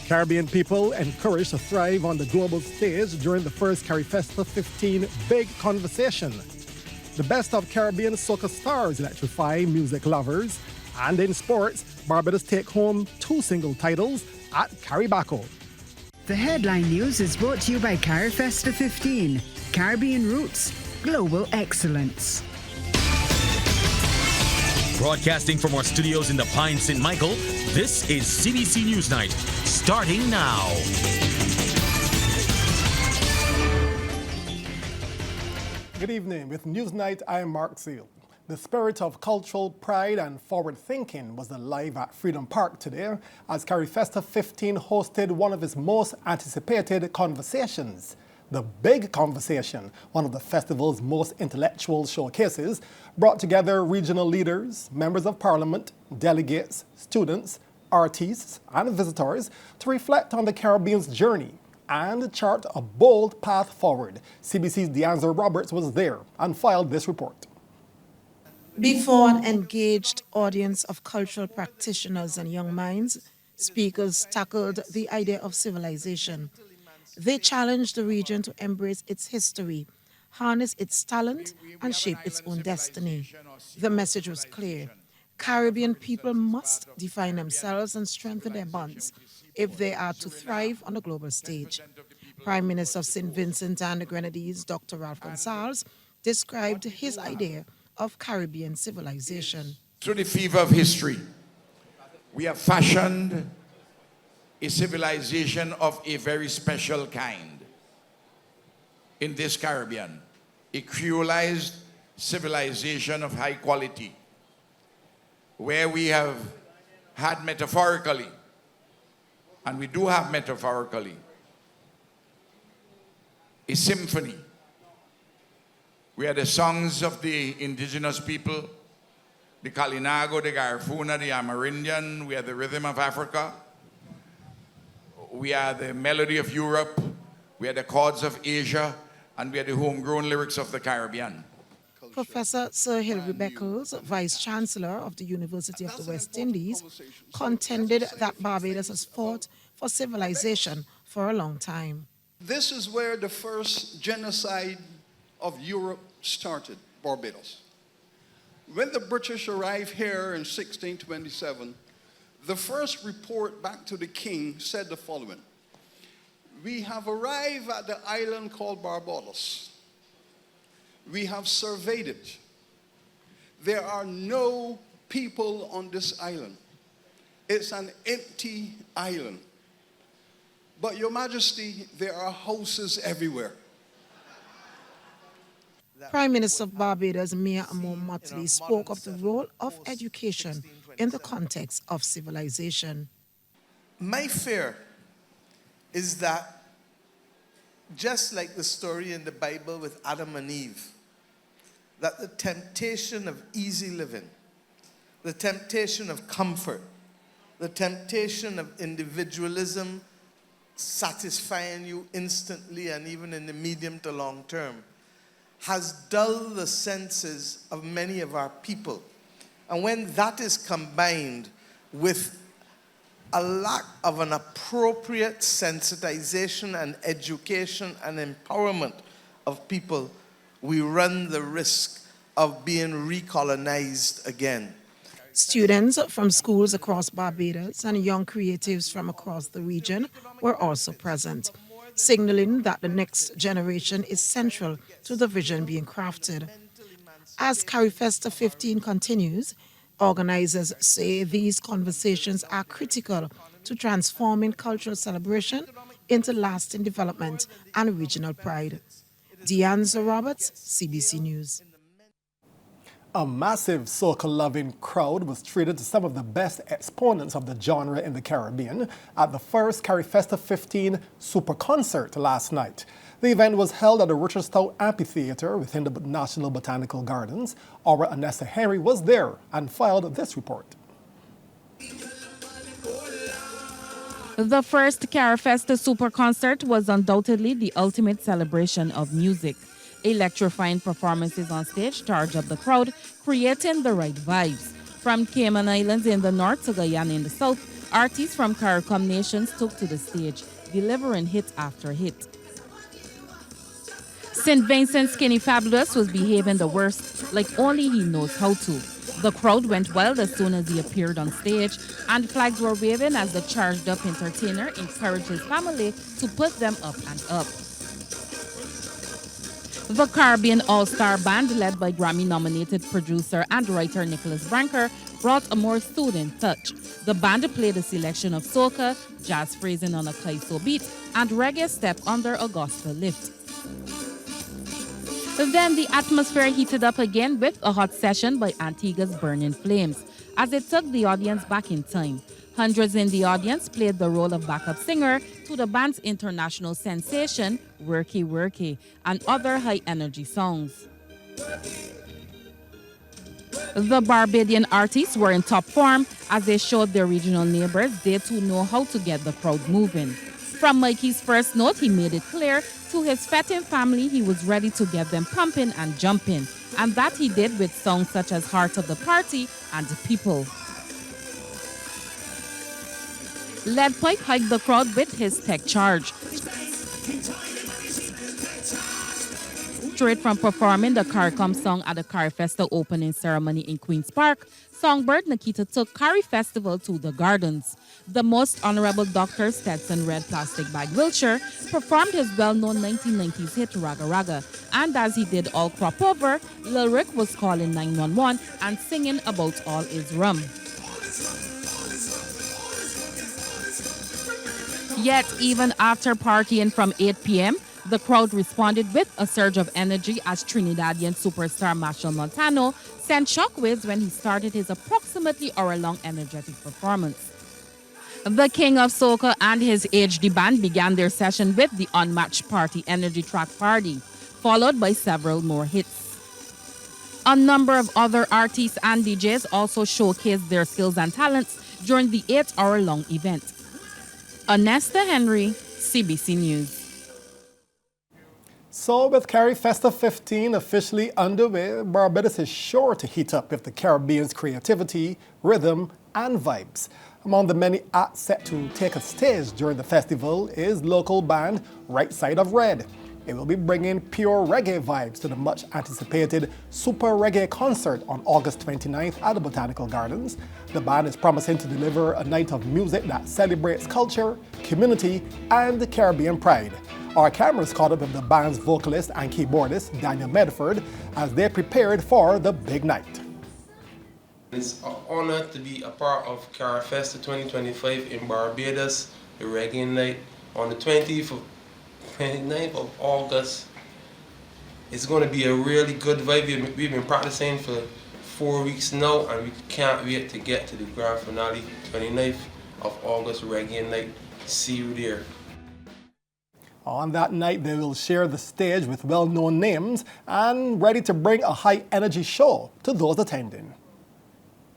Caribbean people encouraged to thrive on the global stage during the first Carifesta 15 Big Conversation. The best of Caribbean Soca Stars electrify music lovers. And in sports, Barbados take home 2 single titles at Carebaco. The headline news is brought to you by Carifesta 15, Caribbean Roots, Global Excellence. Broadcasting from our studios in the Pine St. Michael, this is CBC NewsNight, starting now. Good evening. With NewsNight, I am Mark Seal. The spirit of cultural pride and forward thinking was alive at Freedom Park today as Carifesta 15 hosted one of its most anticipated conversations. The Big Conversation, one of the festival's most intellectual showcases, brought together regional leaders, members of parliament, delegates, students, artists, and visitors to reflect on the Caribbean's journey and chart a bold path forward. CBC's Deanza Roberts was there and filed this report. Before an engaged audience of cultural practitioners and young minds, speakers tackled the idea of civilization. They challenged the region to embrace its history, harness its talent, and shape its own destiny. The message was clear. Caribbean people must define themselves and strengthen their bonds if they are to thrive on the global stage. Prime Minister of St. Vincent and the Grenadines, Dr. Ralph Gonsalves, described his idea of Caribbean civilization. Through the fever of history, we have fashioned a civilization of a very special kind in this Caribbean, a creolized civilization of high quality, where we have had metaphorically, and we do have metaphorically, a symphony. We are the songs of the indigenous people, the Kalinago, the Garifuna, the Amerindian. We are the rhythm of Africa. We are the melody of Europe. We are the chords of Asia. And we are the homegrown lyrics of the Caribbean. Professor Sir Hilary Beckles, Vice Chancellor of the University of the West Indies, contended that Barbados has fought for civilization for a long time. This is where the first genocide of Europe started, Barbados. When the British arrived here in 1627, the first report back to the king said the following: "We have arrived at the island called Barbados. We have surveyed it. There are no people on this island. It's an empty island. But Your Majesty, there are houses everywhere." Prime Minister of Barbados, Mia Amon Motley, spoke of the role of education in the context of civilization. My fear is that, just like the story in the Bible with Adam and Eve, that the temptation of easy living, the temptation of comfort, the temptation of individualism satisfying you instantly and even in the medium to long term, has dulled the senses of many of our people. And when that is combined with a lack of an appropriate sensitization and education and empowerment of people, we run the risk of being recolonized again. Students from schools across Barbados and young creatives from across the region were also present, signaling that the next generation is central to the vision being crafted. As Carifesta 15 continues, organizers say these conversations are critical to transforming cultural celebration into lasting development and regional pride. Deanza Roberts, CBC News. A massive soca-loving crowd was treated to some of the best exponents of the genre in the Caribbean at the first Carifesta 15 Super Concert last night. The event was held at the Richardstown Amphitheatre within the National Botanical Gardens. Our Anessa Henry was there and filed this report. The first Carifesta Super Concert was undoubtedly the ultimate celebration of music. Electrifying performances on stage charged up the crowd, creating the right vibes. From Cayman Islands in the north to Guyana in the south, Artists from CARICOM nations took to the stage, delivering hit after hit. St. Vincent's Skinny Fabulous was behaving the worst, like only he knows how to. The crowd went wild as soon as he appeared on stage, and flags were waving as the charged-up entertainer encouraged his family to put them up and up. The Caribbean All-Star Band, led by Grammy-nominated producer and writer Nicholas Branker, brought a more soothing touch. The band played a selection of soca, jazz phrasing on a kaiso beat, and reggae step under a gospel lift. Then the atmosphere heated up again with a hot session by Antigua's Burning Flames, as it took the audience back in time. Hundreds in the audience played the role of backup singer to the band's international sensation, Worky Worky, and other high-energy songs. The Barbadian artists were in top form as they showed their regional neighbors they too know how to get the crowd moving. From Mikey's first note, he made it clear to his fetting family he was ready to get them pumping and jumping, and that he did with songs such as Heart of the Party and People. Lead Pipe hiked the crowd with his tech charge. Straight from performing the CARICOM song at the Carifesta opening ceremony in Queen's Park, Songbird Nikita took Cari Festival to the Gardens. The Most Honorable Dr. Stetson Red Plastic Bag Wiltshire performed his well-known 1990s hit Raga Raga, and as he did all crop over, Lil Rick was calling 911 and singing about all is rum. Yet, even after partying from 8 p.m., the crowd responded with a surge of energy as Trinidadian superstar Marshall Montano sent shockwaves when he started his approximately hour-long energetic performance. The King of Soca and his HD band began their session with the unmatched party energy track Party, followed by several more hits. A number of other artists and DJs also showcased their skills and talents during the 8-hour-long event. Anesta Henry, CBC News. So with Carifesta 15 officially underway, Barbados is sure to heat up with the Caribbean's creativity, rhythm, and vibes. Among the many acts set to take a stage during the festival is local band Right Side of Red. It will be bringing pure reggae vibes to the much-anticipated Super Reggae concert on August 29th at the Botanical Gardens. The band is promising to deliver a night of music that celebrates culture, community, and Caribbean pride. Our cameras caught up with the band's vocalist and keyboardist, Daniel Medford, as they prepared for the big night. It's an honor to be a part of Carifesta 2025 in Barbados, the reggae night, on the 29th of August. It's going to be a really good vibe. We've been practicing for 4 weeks now, and we can't wait to get to the grand finale, 29th of August, reggae night. See you there. On that night, they will share the stage with well-known names and ready to bring a high-energy show to those attending.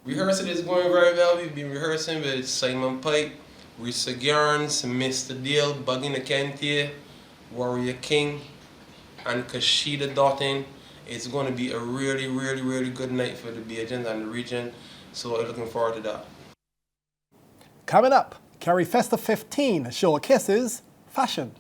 Rehearsal is going very well. We've been rehearsing with Simon Pike, Risa Garns, Mr. Dale, Buggy Nakente, Warrior King, and Kashida Dottin. It's going to be a really, really, really good night for the Bajans and the region, so I'm looking forward to that. Coming up, Carifesta 15 showcases fashion.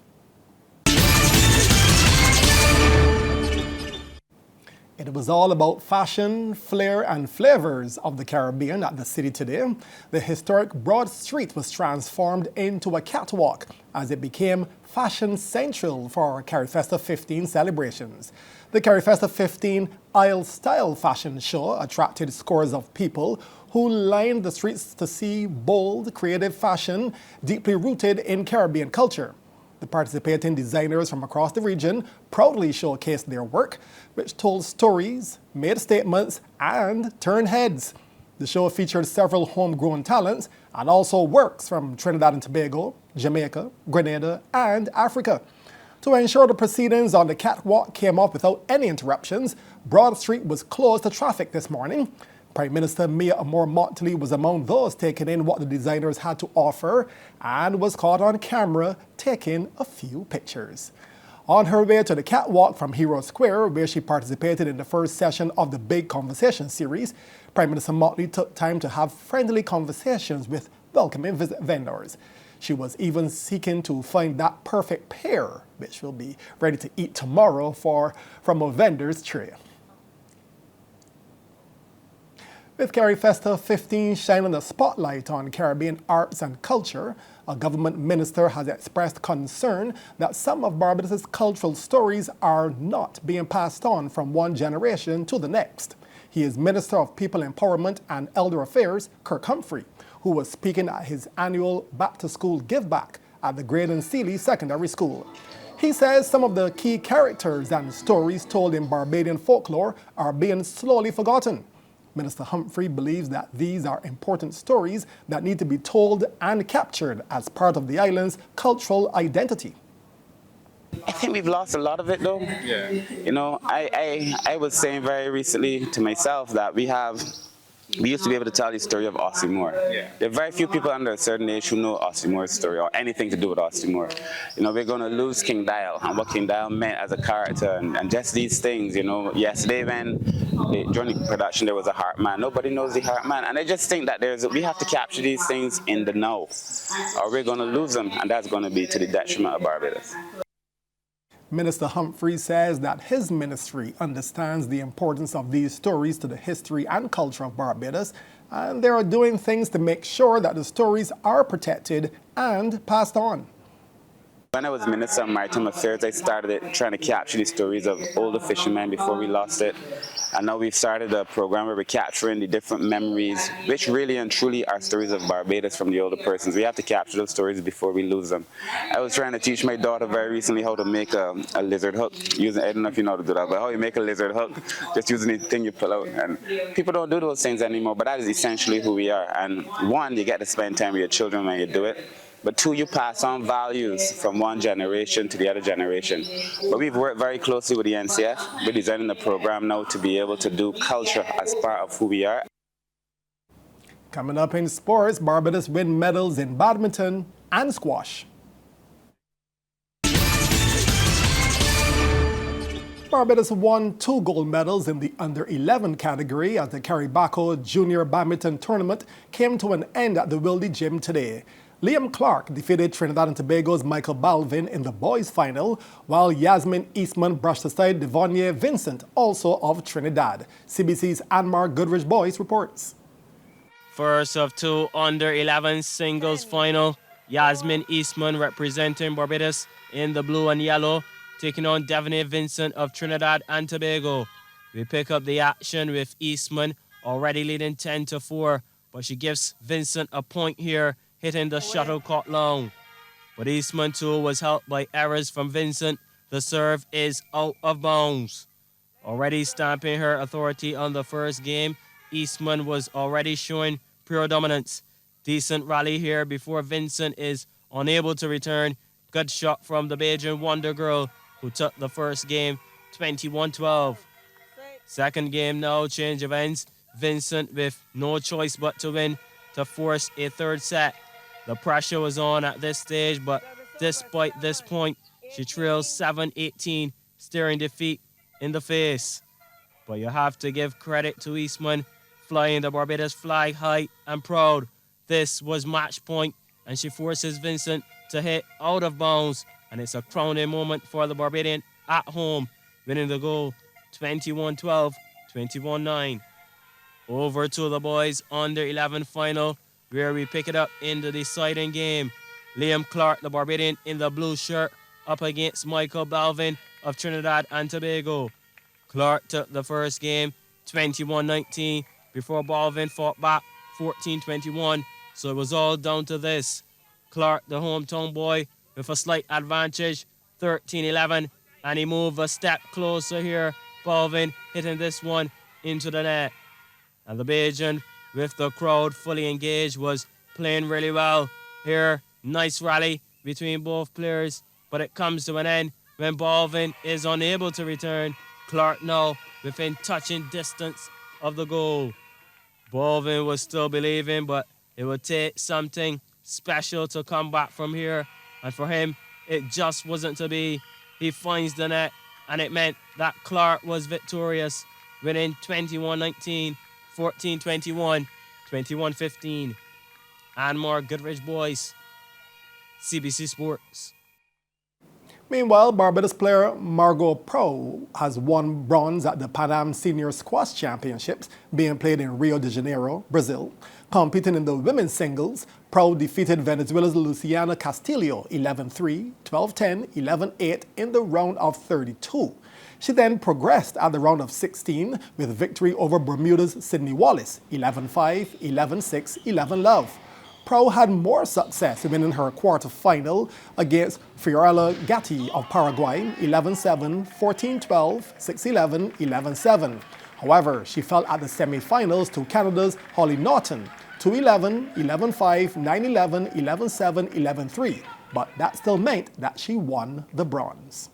It was all about fashion, flair, and flavors of the Caribbean at the city today. The historic Broad Street was transformed into a catwalk as it became fashion central for Carifesta 15 celebrations. The Carifesta 15 Aisle Style Fashion Show attracted scores of people who lined the streets to see bold, creative fashion deeply rooted in Caribbean culture. The participating designers from across the region proudly showcased their work, which told stories, made statements, and turned heads. The show featured several homegrown talents and also works from Trinidad and Tobago, Jamaica, Grenada, and Africa. To ensure the proceedings on the catwalk came off without any interruptions, Broad Street was closed to traffic this morning. Prime Minister Mia Amor-Motley was among those taking in what the designers had to offer and was caught on camera taking a few pictures. On her way to the catwalk from Hero Square, where she participated in the first session of the Big Conversation series, Prime Minister Motley took time to have friendly conversations with welcoming vendors. She was even seeking to find that perfect pear, which will be ready to eat tomorrow from a vendor's tray. With Carifesta 15 shining a spotlight on Caribbean arts and culture, a government minister has expressed concern that some of Barbados' cultural stories are not being passed on from one generation to the next. He is Minister of People Empowerment and Elder Affairs, Kirk Humphrey, who was speaking at his annual back-to-school give-back at the Graydon Sealy Secondary School. He says some of the key characters and stories told in Barbadian folklore are being slowly forgotten. Minister Humphrey believes that these are important stories that need to be told and captured as part of the island's cultural identity. I think we've lost a lot of it though. Yeah. You know, I was saying very recently to myself that we used to be able to tell the story of Aussie Moore. Yeah. There are very few people under a certain age who know Aussie Moore's story or anything to do with Aussie Moore. You know, we're going to lose King Dial and what King Dial meant as a character and just these things, you know. Yesterday during the production there was a Heartman. Nobody knows the Heartman. And I just think that we have to capture these things in the now or we're going to lose them and that's going to be to the detriment of Barbados. Minister Humphrey says that his ministry understands the importance of these stories to the history and culture of Barbados, and they are doing things to make sure that the stories are protected and passed on. When I was Minister of Maritime Affairs, I started trying to capture the stories of older fishermen before we lost it. And now we've started a program where we're capturing the different memories, which really and truly are stories of Barbados from the older persons. We have to capture those stories before we lose them. I was trying to teach my daughter very recently how to make a lizard hook. I don't know if you know how to do that, but how you make a lizard hook, just using the thing you pull out. And people don't do those things anymore, but that is essentially who we are. And one, you get to spend time with your children when you do it. But two, you pass on values from one generation to the other generation. But we've worked very closely with the NCF. We're designing the program now to be able to do culture as part of who we are. Coming up in sports, Barbados win medals in badminton and squash. Barbados won 2 gold medals in the under-11 category as the Carebaco Junior Badminton Tournament came to an end at the Wildy Gym today. Liam Clark defeated Trinidad and Tobago's Michael Balvin in the boys' final, while Yasmin Eastman brushed aside Devonye Vincent, also of Trinidad. CBC's Anmar Goodrich Boys reports. First of 2 under-11 singles final, Yasmin Eastman representing Barbados in the blue and yellow, taking on Devonye Vincent of Trinidad and Tobago. We pick up the action with Eastman already leading 10-4, but she gives Vincent a point here, hitting the shuttlecock long. But Eastman too was helped by errors from Vincent. The serve is out of bounds. Already stamping her authority on the first game, Eastman was already showing pure dominance. Decent rally here before Vincent is unable to return. Good shot from the Bajan Wonder Girl, who took the first game 21-12. Second game now, change of ends. Vincent with no choice but to win to force a third set. The pressure was on at this stage, but despite this point, she trails 7-18, staring defeat in the face. But you have to give credit to Eastman, flying the Barbados flag high and proud. This was match point, and she forces Vincent to hit out of bounds, and it's a crowning moment for the Barbadian at home, winning the goal 21-12, 21-9. Over to the boys under-11 final, where we pick it up in the deciding game. Liam Clark, the Barbadian in the blue shirt, up against Michael Balvin of Trinidad and Tobago. Clark took the first game 21-19 before Balvin fought back 14-21, so it was all down to this. Clark, the hometown boy, with a slight advantage, 13-11, and he moved a step closer here. Balvin hitting this one into the net. And the Bajan, with the crowd fully engaged, was playing really well. Here, nice rally between both players, but it comes to an end when Balvin is unable to return. Clark now within touching distance of the goal. Balvin was still believing, but it would take something special to come back from here, and for him, it just wasn't to be. He finds the net, and it meant that Clark was victorious, winning 21-19, 14-21, 21-15. and more Goodrich boys. CBC Sports. Meanwhile, Barbados player Margot Pro has won bronze at the Pan Am Senior Squash Championships being played in Rio de Janeiro, Brazil. Competing in the women's singles, Pro defeated Venezuela's Luciana Castillo 11-3, 12-10, 11-8 in the round of 32. She then progressed at the round of 16 with victory over Bermuda's Sydney Wallace 11-5, 11-6, 11-love. Pro had more success winning her quarterfinal against Fiorella Gatti of Paraguay 11-7, 14-12, 6-11, 11-7. However, she fell at the semifinals to Canada's Holly Norton 2-11, 11-5, 9-11, 11-7, 11-3. But that still meant that she won the bronze.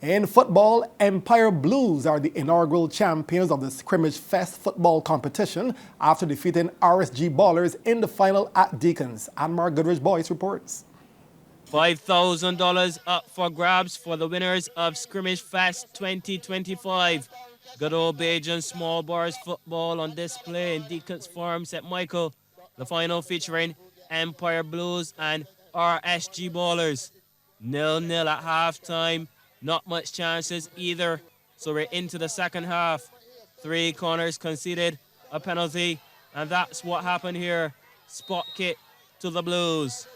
In football, Empire Blues are the inaugural champions of the Scrimmage Fest football competition after defeating RSG Ballers in the final at Deacons. Anmar Goodrich Boys reports. $5,000 up for grabs for the winners of Scrimmage Fest 2025. Good old Bajan small bars football on display in Deacons Farm, St. Michael. The final featuring Empire Blues and RSG Ballers. 0-0 at halftime. Not much chances either, so we're into the second half. 3 corners conceded, a penalty, and that's what happened here. Spot kick to the Blues.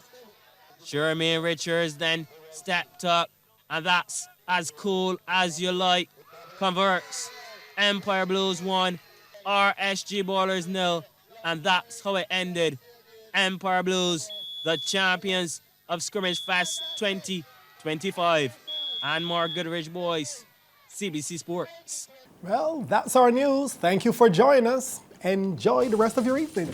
Jermaine Richards then stepped up, and that's as cool as you like. Converts. Empire Blues 1, RSG Ballers 0, and that's how it ended. Empire Blues, the champions of Scrimmage Fest 2025. And more Goodrich Boys, CBC Sports. Well, that's our news. Thank you for joining us. Enjoy the rest of your evening.